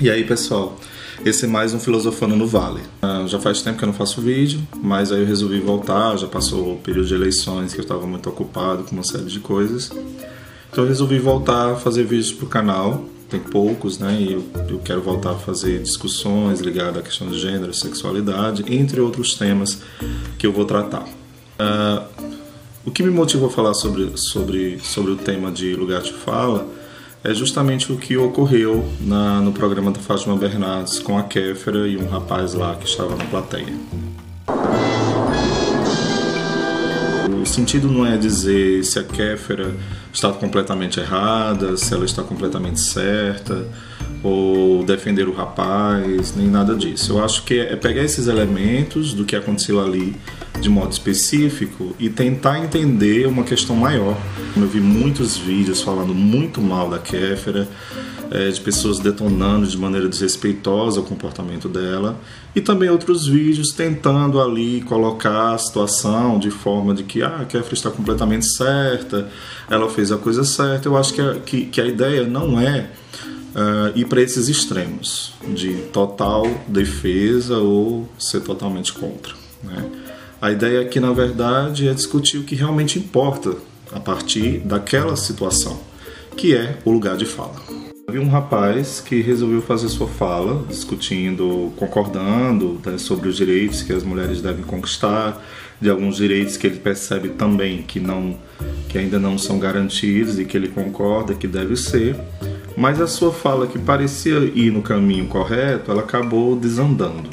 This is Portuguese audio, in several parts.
E aí, pessoal, esse é mais um Filosofando no Vale. Já faz tempo que eu não faço vídeo, mas aí eu resolvi voltar, já passou o período de eleições que eu estava muito ocupado com uma série de coisas. Então eu resolvi voltar a fazer vídeos pro canal, tem poucos, né, e eu quero voltar a fazer discussões ligadas à questão de gênero, sexualidade, entre outros temas que eu vou tratar. O que me motivou a falar sobre o tema de lugar de fala é justamente o que ocorreu no programa da Fátima Bernardes com a Kéfera e um rapaz lá que estava na plateia. O sentido não é dizer se a Kéfera está completamente errada, se ela está completamente certa, ou defender o rapaz, nem nada disso. Eu acho que é pegar esses elementos do que aconteceu ali de modo específico e tentar entender uma questão maior. Eu vi muitos vídeos falando muito mal da Kéfera, de pessoas detonando de maneira desrespeitosa o comportamento dela, e também outros vídeos tentando ali colocar a situação de forma de que a Kéfera está completamente certa, ela fez a coisa certa. Eu acho que a ideia não é ir para esses extremos de total defesa ou ser totalmente contra, né? A ideia aqui, na verdade, é discutir o que realmente importa a partir daquela situação, que é o lugar de fala. Havia um rapaz que resolveu fazer sua fala, discutindo, concordando, né, sobre os direitos que as mulheres devem conquistar, de alguns direitos que ele percebe também que ainda não são garantidos e que ele concorda que deve ser. Mas a sua fala, que parecia ir no caminho correto, ela acabou desandando.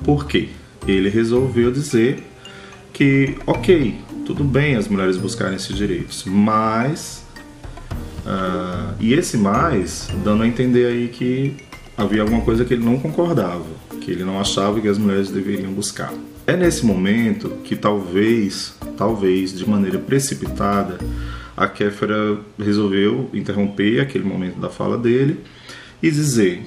Por quê? Ele resolveu dizer que, ok, tudo bem as mulheres buscarem esses direitos, mas... e esse mais, dando a entender aí que havia alguma coisa que ele não concordava, que ele não achava que as mulheres deveriam buscar. É nesse momento que talvez, de maneira precipitada, a Kéfera resolveu interromper aquele momento da fala dele e dizer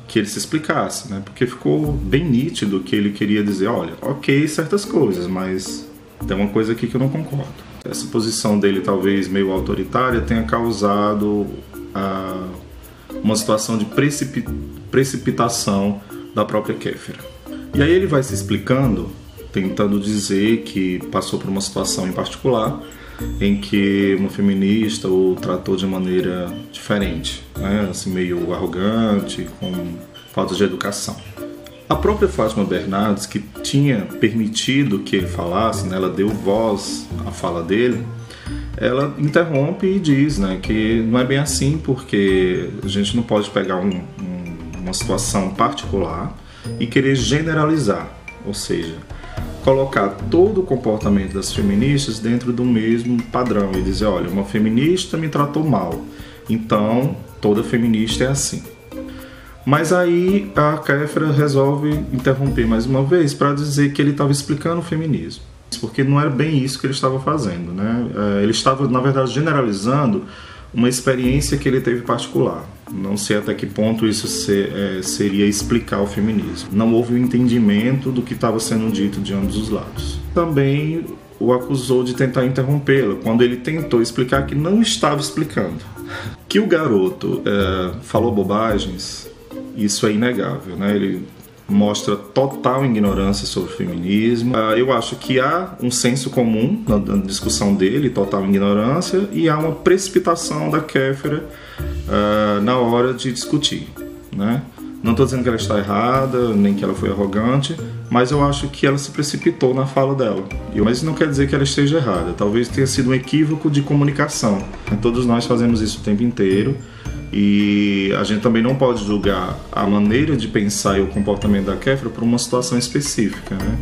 que ele se explicasse, né? Porque ficou bem nítido que ele queria dizer, olha, ok, certas coisas, mas tem uma coisa aqui que eu não concordo. Essa posição dele, talvez meio autoritária, tenha causado uma situação de precipitação da própria Kéfera. E aí ele vai se explicando, tentando dizer que passou por uma situação em particular em que uma feminista o tratou de maneira diferente, né? Assim, meio arrogante, com falta de educação. A própria Fátima Bernardes, que tinha permitido que ele falasse, né, ela deu voz à fala dele, ela interrompe e diz, né, que não é bem assim, porque a gente não pode pegar uma situação particular e querer generalizar, ou seja, colocar todo o comportamento das feministas dentro do mesmo padrão e dizer, olha, uma feminista me tratou mal, então toda feminista é assim. Mas aí a Kéfera resolve interromper mais uma vez para dizer que ele estava explicando o feminismo, porque não era bem isso que ele estava fazendo, né? Ele estava, na verdade, generalizando uma experiência que ele teve particular. Não sei até que ponto isso seria explicar o feminismo. Não houve um entendimento do que estava sendo dito de ambos os lados. Também o acusou de tentar interrompê-la, quando ele tentou explicar que não estava explicando. Que o garoto falou bobagens, isso é inegável, né? Ele mostra total ignorância sobre o feminismo. Eu acho que há um senso comum na discussão dele, total ignorância, e há uma precipitação da Kéfera na hora de discutir, né? Não estou dizendo que ela está errada, nem que ela foi arrogante, mas eu acho que ela se precipitou na fala dela. Mas não quer dizer que ela esteja errada, talvez tenha sido um equívoco de comunicação. Todos nós fazemos isso o tempo inteiro, e a gente também não pode julgar a maneira de pensar e o comportamento da Kéfera por uma situação específica, né?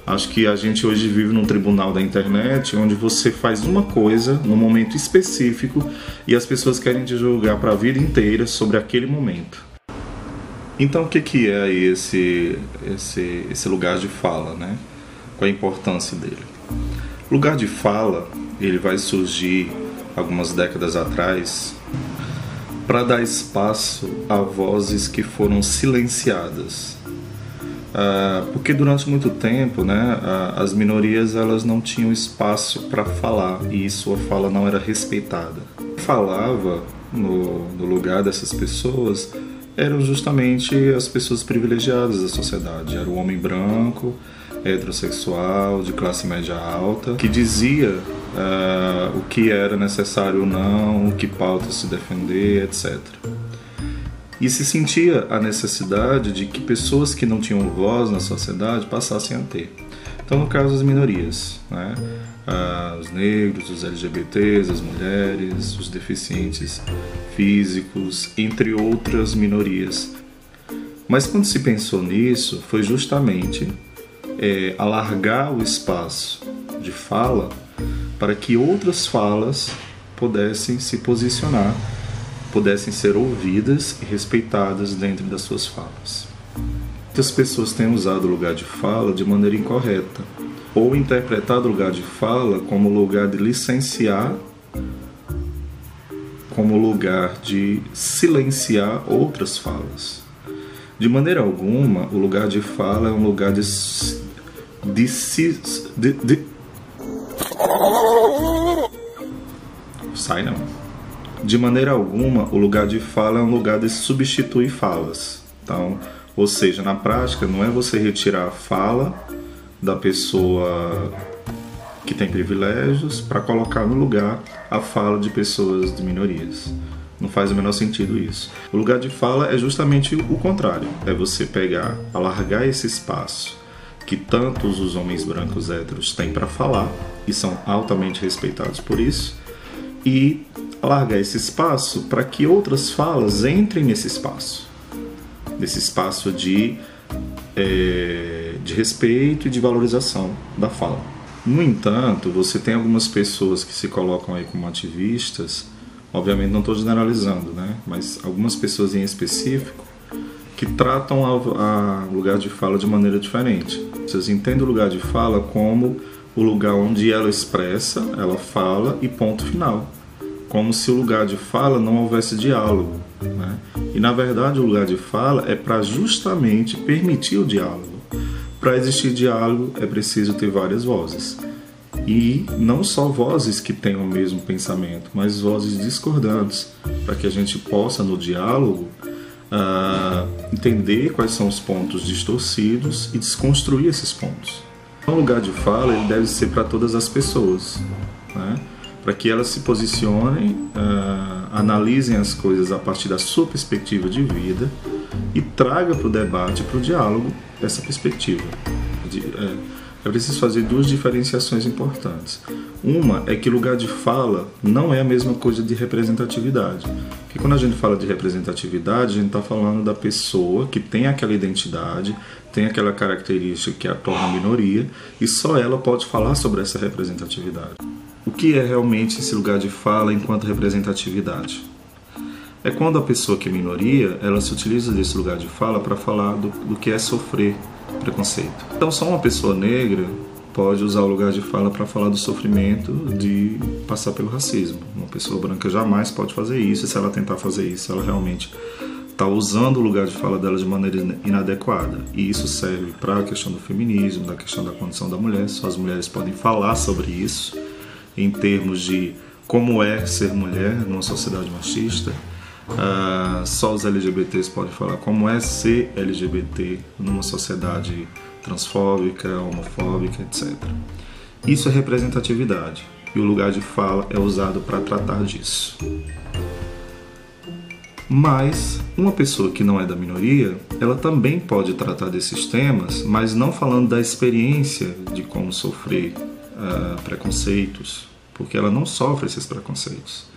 Acho que a gente hoje vive num tribunal da internet onde você faz uma coisa num momento específico e as pessoas querem te julgar para a vida inteira sobre aquele momento. Então o que é esse lugar de fala, né? Qual a importância dele? O lugar de fala, ele vai surgir algumas décadas atrás para dar espaço a vozes que foram silenciadas. Porque durante muito tempo, né, as minorias elas não tinham espaço para falar e sua fala não era respeitada. Falava no lugar dessas pessoas eram justamente as pessoas privilegiadas da sociedade. Era o homem branco, heterossexual, de classe média alta, que dizia o que era necessário ou não, que pauta se defender, etc. E se sentia a necessidade de que pessoas que não tinham voz na sociedade passassem a ter. Então, no caso, as minorias, né? Os negros, os LGBTs, as mulheres, os deficientes físicos, entre outras minorias. Mas quando se pensou nisso, foi justamente alargar o espaço de fala para que outras falas pudessem se posicionar, pudessem ser ouvidas e respeitadas dentro das suas falas. Muitas pessoas têm usado o lugar de fala de maneira incorreta, ou interpretado o lugar de fala como lugar de licenciar, como lugar de silenciar outras falas. De maneira alguma, o lugar de fala é um lugar Sai não. De maneira alguma, o lugar de fala é um lugar de substituir falas. Então, ou seja, na prática, não é você retirar a fala da pessoa que tem privilégios para colocar no lugar a fala de pessoas de minorias. Não faz o menor sentido isso. O lugar de fala é justamente o contrário. É você pegar, alargar esse espaço que tantos os homens brancos héteros têm para falar e são altamente respeitados por isso, e alargar esse espaço para que outras falas entrem nesse espaço de respeito e de valorização da fala. No entanto, você tem algumas pessoas que se colocam aí como ativistas, obviamente não estou generalizando, né? Mas algumas pessoas em específico que tratam o lugar de fala de maneira diferente. Vocês entendem o lugar de fala como o lugar onde ela expressa, ela fala e ponto final. Como se o lugar de fala não houvesse diálogo, né? E na verdade o lugar de fala é para justamente permitir o diálogo. Para existir diálogo é preciso ter várias vozes. E não só vozes que tenham o mesmo pensamento, mas vozes discordantes, para que a gente possa no diálogo entender quais são os pontos distorcidos e desconstruir esses pontos. O lugar de fala ele deve ser para todas as pessoas, né? Para que elas se posicionem, analisem as coisas a partir da sua perspectiva de vida e traga para o debate, para o diálogo, essa perspectiva. É preciso fazer duas diferenciações importantes. Uma é que lugar de fala não é a mesma coisa de representatividade. Porque quando a gente fala de representatividade, a gente está falando da pessoa que tem aquela identidade, tem aquela característica que a torna minoria, e só ela pode falar sobre essa representatividade. O que é realmente esse lugar de fala enquanto representatividade? É quando a pessoa que é minoria, ela se utiliza desse lugar de fala para falar do que é sofrer preconceito. Então só uma pessoa negra pode usar o lugar de fala para falar do sofrimento de passar pelo racismo. Uma pessoa branca jamais pode fazer isso, e se ela tentar fazer isso, ela realmente está usando o lugar de fala dela de maneira inadequada. E isso serve para a questão do feminismo, da questão da condição da mulher. Só as mulheres podem falar sobre isso, em termos de como é ser mulher numa sociedade machista. Só os LGBTs podem falar como é ser LGBT numa sociedade transfóbica, homofóbica, etc. Isso é representatividade, e o lugar de fala é usado para tratar disso. Mas uma pessoa que não é da minoria, ela também pode tratar desses temas, mas não falando da experiência de como sofrer preconceitos, porque ela não sofre esses preconceitos.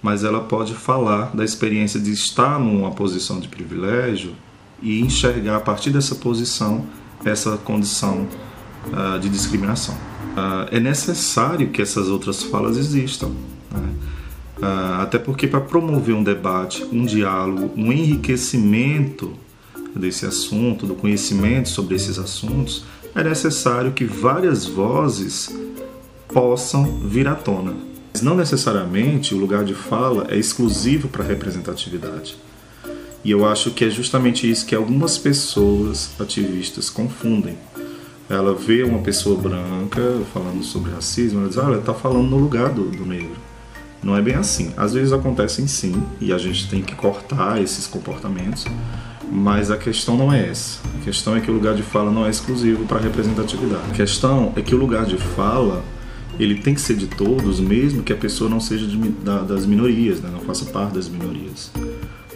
Mas ela pode falar da experiência de estar numa posição de privilégio e enxergar a partir dessa posição essa condição de discriminação. É necessário que essas outras falas existam, né? Até porque para promover um debate, um diálogo, um enriquecimento desse assunto, do conhecimento sobre esses assuntos, é necessário que várias vozes possam vir à tona. Mas não necessariamente o lugar de fala é exclusivo para a representatividade. E eu acho que é justamente isso que algumas pessoas ativistas confundem. Ela vê uma pessoa branca falando sobre racismo, ela diz, ela está falando no lugar do negro. Não é bem assim. Às vezes acontecem sim, e a gente tem que cortar esses comportamentos, mas a questão não é essa. A questão é que o lugar de fala não é exclusivo para a representatividade. A questão é que o lugar de fala, ele tem que ser de todos, mesmo que a pessoa não seja das minorias, né? Não faça parte das minorias.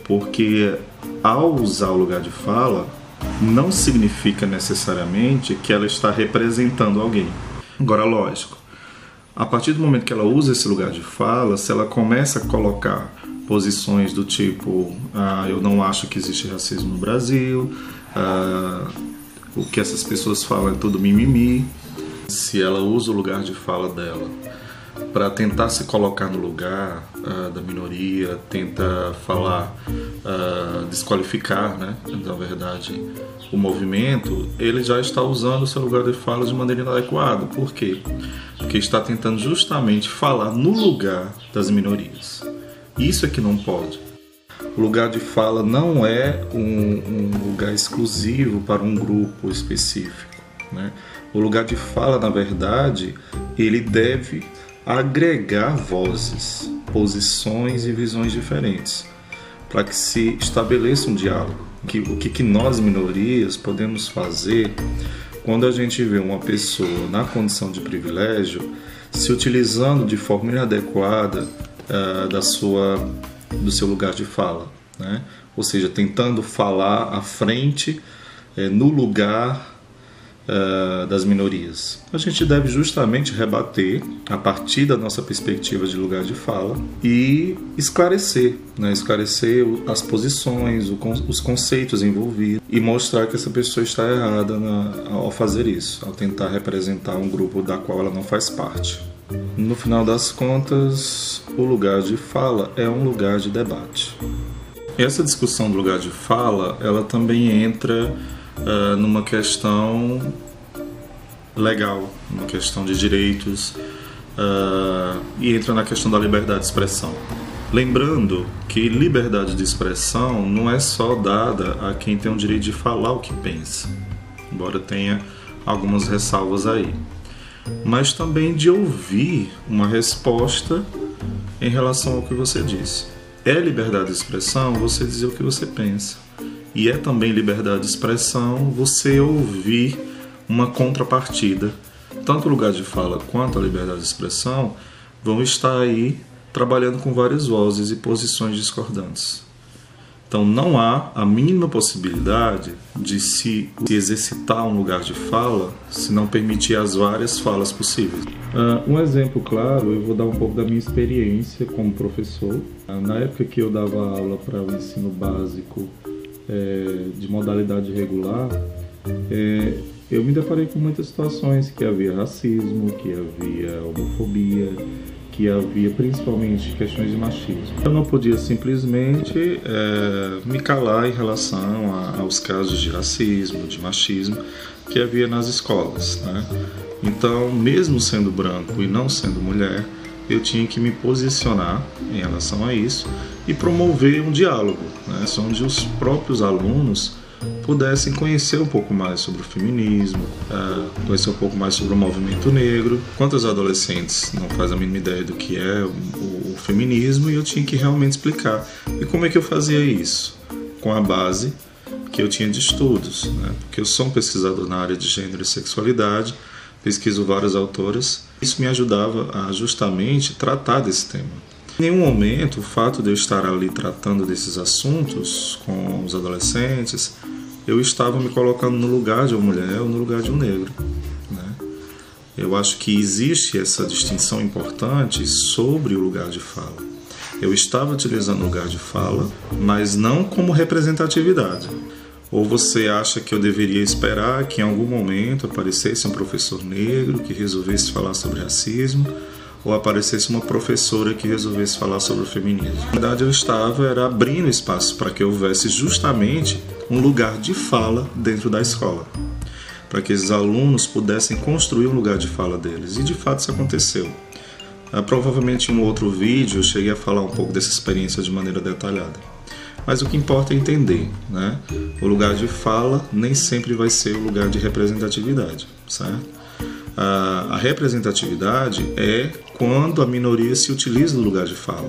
Porque ao usar o lugar de fala, não significa necessariamente que ela está representando alguém. Agora, lógico, a partir do momento que ela usa esse lugar de fala, se ela começa a colocar posições do tipo eu não acho que existe racismo no Brasil, o que essas pessoas falam é tudo mimimi, se ela usa o lugar de fala dela para tentar se colocar no lugar da minoria, tenta falar, desqualificar, né, na verdade, o movimento, ele já está usando o seu lugar de fala de maneira inadequada. Por quê? Porque está tentando justamente falar no lugar das minorias. Isso é que não pode. O lugar de fala não é um lugar exclusivo para um grupo específico, né? O lugar de fala, na verdade, ele deve agregar vozes, posições e visões diferentes, para que se estabeleça um diálogo. O que nós, minorias, podemos fazer quando a gente vê uma pessoa na condição de privilégio se utilizando de forma inadequada do seu lugar de fala, né? Ou seja, tentando falar à frente, no lugar das minorias. A gente deve justamente rebater a partir da nossa perspectiva de lugar de fala e esclarecer, né? Esclarecer as posições, os conceitos envolvidos e mostrar que essa pessoa está errada ao fazer isso, ao tentar representar um grupo da qual ela não faz parte. No final das contas, o lugar de fala é um lugar de debate. Essa discussão do lugar de fala, ela também entra numa questão legal, numa questão de direitos, e entra na questão da liberdade de expressão. Lembrando que liberdade de expressão não é só dada a quem tem o direito de falar o que pensa, embora tenha algumas ressalvas aí, mas também de ouvir uma resposta em relação ao que você disse. É liberdade de expressão você dizer o que você pensa. E é também liberdade de expressão você ouvir uma contrapartida. Tanto o lugar de fala quanto a liberdade de expressão vão estar aí trabalhando com várias vozes e posições discordantes. Então não há a mínima possibilidade de se exercitar um lugar de fala se não permitir as várias falas possíveis. Um exemplo claro, eu vou dar um pouco da minha experiência como professor. Na época que eu dava aula para o ensino básico de modalidade regular, eu me deparei com muitas situações que havia racismo, que havia homofobia, que havia principalmente questões de machismo. Eu não podia simplesmente me calar em relação aos casos de racismo, de machismo que havia nas escolas, né? Então, mesmo sendo branco e não sendo mulher, eu tinha que me posicionar em relação a isso e promover um diálogo, né, onde os próprios alunos pudessem conhecer um pouco mais sobre o feminismo, conhecer um pouco mais sobre o movimento negro. Quantos adolescentes não fazem a mínima ideia do que é o feminismo, e eu tinha que realmente explicar. E como é que eu fazia isso? Com a base que eu tinha de estudos, né? Porque eu sou um pesquisador na área de gênero e sexualidade, pesquiso vários autores. Isso me ajudava a justamente tratar desse tema. Em nenhum momento o fato de eu estar ali tratando desses assuntos com os adolescentes, eu estava me colocando no lugar de uma mulher ou no lugar de um negro, né? Eu acho que existe essa distinção importante sobre o lugar de fala. Eu estava utilizando o lugar de fala, mas não como representatividade. Ou você acha que eu deveria esperar que em algum momento aparecesse um professor negro que resolvesse falar sobre racismo, ou aparecesse uma professora que resolvesse falar sobre o feminismo? Na verdade, eu estava abrindo espaço para que houvesse justamente um lugar de fala dentro da escola, para que esses alunos pudessem construir um lugar de fala deles. E de fato isso aconteceu. Provavelmente em um outro vídeo eu cheguei a falar um pouco dessa experiência de maneira detalhada. Mas o que importa é entender, né? O lugar de fala nem sempre vai ser o lugar de representatividade, certo? A representatividade é quando a minoria se utiliza do lugar de fala.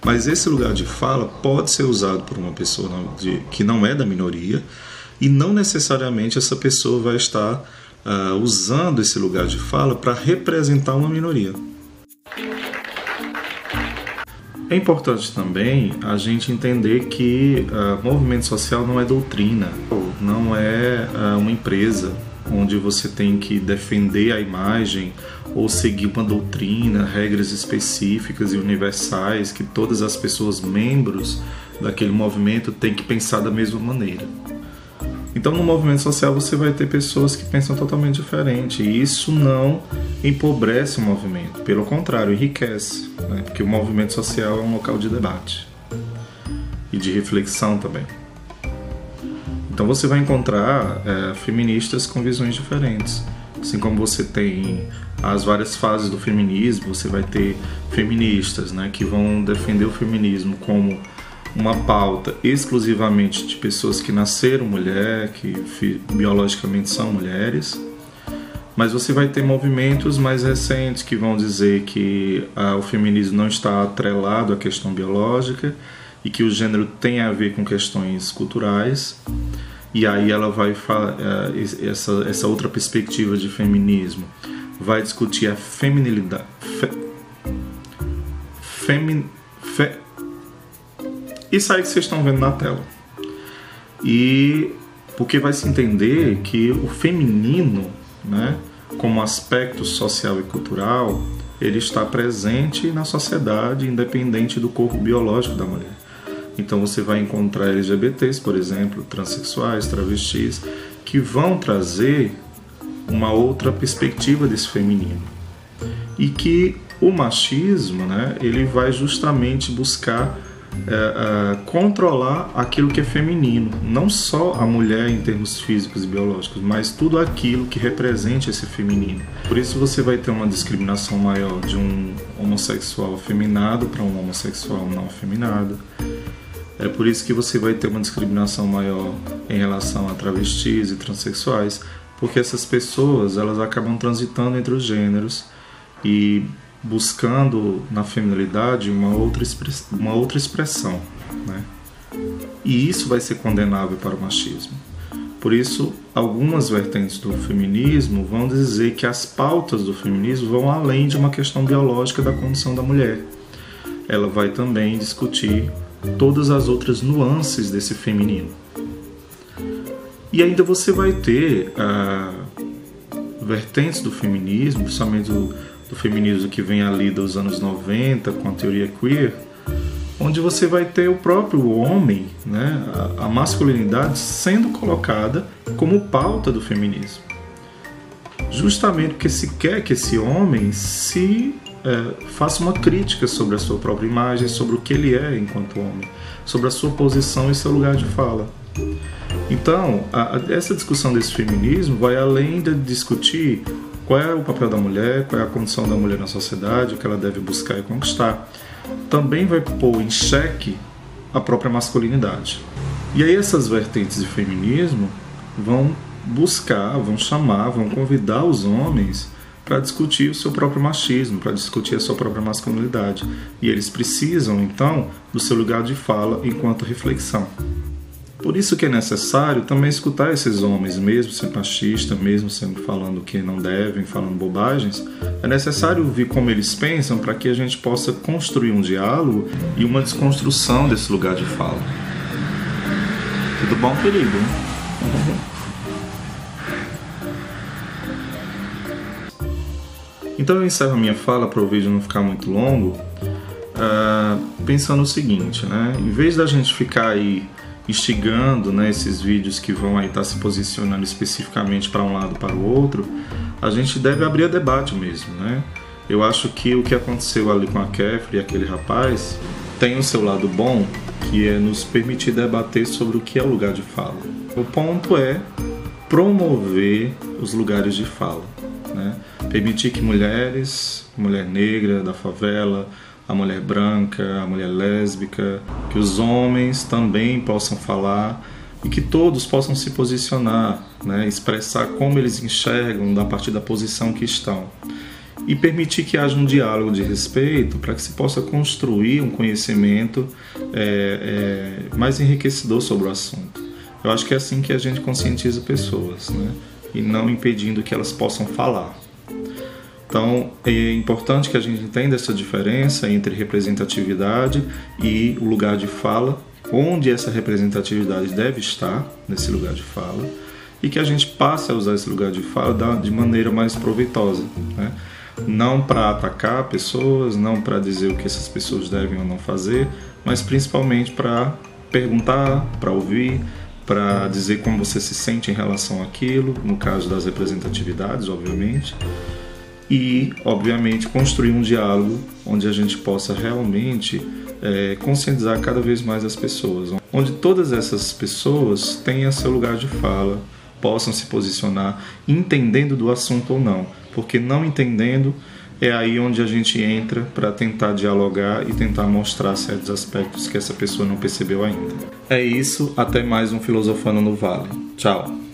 Mas esse lugar de fala pode ser usado por uma pessoa que não é da minoria, e não necessariamente essa pessoa vai estar usando esse lugar de fala para representar uma minoria. É importante também a gente entender que movimento social não é doutrina, não é uma empresa onde você tem que defender a imagem ou seguir uma doutrina, regras específicas e universais que todas as pessoas membros daquele movimento têm que pensar da mesma maneira. Então, no movimento social você vai ter pessoas que pensam totalmente diferente, e isso não empobrece o movimento, pelo contrário, enriquece, né? Porque o movimento social é um local de debate e de reflexão também. Então você vai encontrar feministas com visões diferentes. Assim como você tem as várias fases do feminismo, você vai ter feministas, né, que vão defender o feminismo como uma pauta exclusivamente de pessoas que nasceram mulher, que biologicamente são mulheres. Mas você vai ter movimentos mais recentes que vão dizer que o feminismo não está atrelado à questão biológica e que o gênero tem a ver com questões culturais. E aí ela vai essa outra perspectiva de feminismo vai discutir a feminilidade, isso aí que vocês estão vendo na tela. E porque vai se entender que o feminino, né, como aspecto social e cultural, ele está presente na sociedade, independente do corpo biológico da mulher. Então você vai encontrar LGBTs, por exemplo, transexuais, travestis, que vão trazer uma outra perspectiva desse feminino. E que o machismo, né, ele vai justamente buscar controlar aquilo que é feminino, não só a mulher em termos físicos e biológicos, mas tudo aquilo que represente esse feminino. Por isso você vai ter uma discriminação maior de um homossexual afeminado para um homossexual não afeminado. É por isso que você vai ter uma discriminação maior em relação a travestis e transexuais, porque essas pessoas elas acabam transitando entre os gêneros e buscando na feminilidade uma outra expressão, né? E isso vai ser condenável para o machismo. Por isso, algumas vertentes do feminismo vão dizer que as pautas do feminismo vão além de uma questão biológica da condição da mulher. Ela vai também discutir todas as outras nuances desse feminino. E ainda você vai ter vertentes do feminismo, principalmente do feminismo que vem ali dos anos 90, com a teoria queer, onde você vai ter o próprio homem, né, a masculinidade sendo colocada como pauta do feminismo. Justamente porque se quer que esse homem faça uma crítica sobre a sua própria imagem, sobre o que ele é enquanto homem, sobre a sua posição e seu lugar de fala. Então, essa discussão desse feminismo vai além de discutir qual é o papel da mulher, qual é a condição da mulher na sociedade, o que ela deve buscar e conquistar. Também vai pôr em xeque a própria masculinidade. E aí essas vertentes de feminismo vão buscar, vão chamar, vão convidar os homens para discutir o seu próprio machismo, para discutir a sua própria masculinidade. E eles precisam, então, do seu lugar de fala enquanto reflexão. Por isso que é necessário também escutar esses homens, mesmo sendo machistas, mesmo sendo falando que não devem, falando bobagens, é necessário ouvir como eles pensam para que a gente possa construir um diálogo e uma desconstrução desse lugar de fala. Tudo bom, querido? Então eu encerro a minha fala para o vídeo não ficar muito longo, pensando o seguinte, né? Em vez da gente ficar aí instigando, né, esses vídeos que vão aí estar se posicionando especificamente para um lado para o outro, a gente deve abrir a debate mesmo, né? Eu acho que o que aconteceu ali com a Kefra e aquele rapaz tem o seu lado bom, que é nos permitir debater sobre o que é o lugar de fala. O ponto é promover os lugares de fala, né? Permitir que mulheres, mulher negra da favela, a mulher branca, a mulher lésbica, que os homens também possam falar e que todos possam se posicionar, né, expressar como eles enxergam a partir da posição que estão. E permitir que haja um diálogo de respeito para que se possa construir um conhecimento mais enriquecedor sobre o assunto. Eu acho que é assim que a gente conscientiza pessoas, né? E não impedindo que elas possam falar. Então, é importante que a gente entenda essa diferença entre representatividade e o lugar de fala, onde essa representatividade deve estar, nesse lugar de fala, e que a gente passe a usar esse lugar de fala de maneira mais proveitosa, né? Não para atacar pessoas, não para dizer o que essas pessoas devem ou não fazer, mas principalmente para perguntar, para ouvir, para dizer como você se sente em relação àquilo, no caso das representatividades, obviamente, e, obviamente, construir um diálogo onde a gente possa realmente conscientizar cada vez mais as pessoas, onde todas essas pessoas tenham seu lugar de fala, possam se posicionar, entendendo do assunto ou não, porque não entendendo é aí onde a gente entra para tentar dialogar e tentar mostrar certos aspectos que essa pessoa não percebeu ainda. É isso, até mais um Filosofando no Vale. Tchau!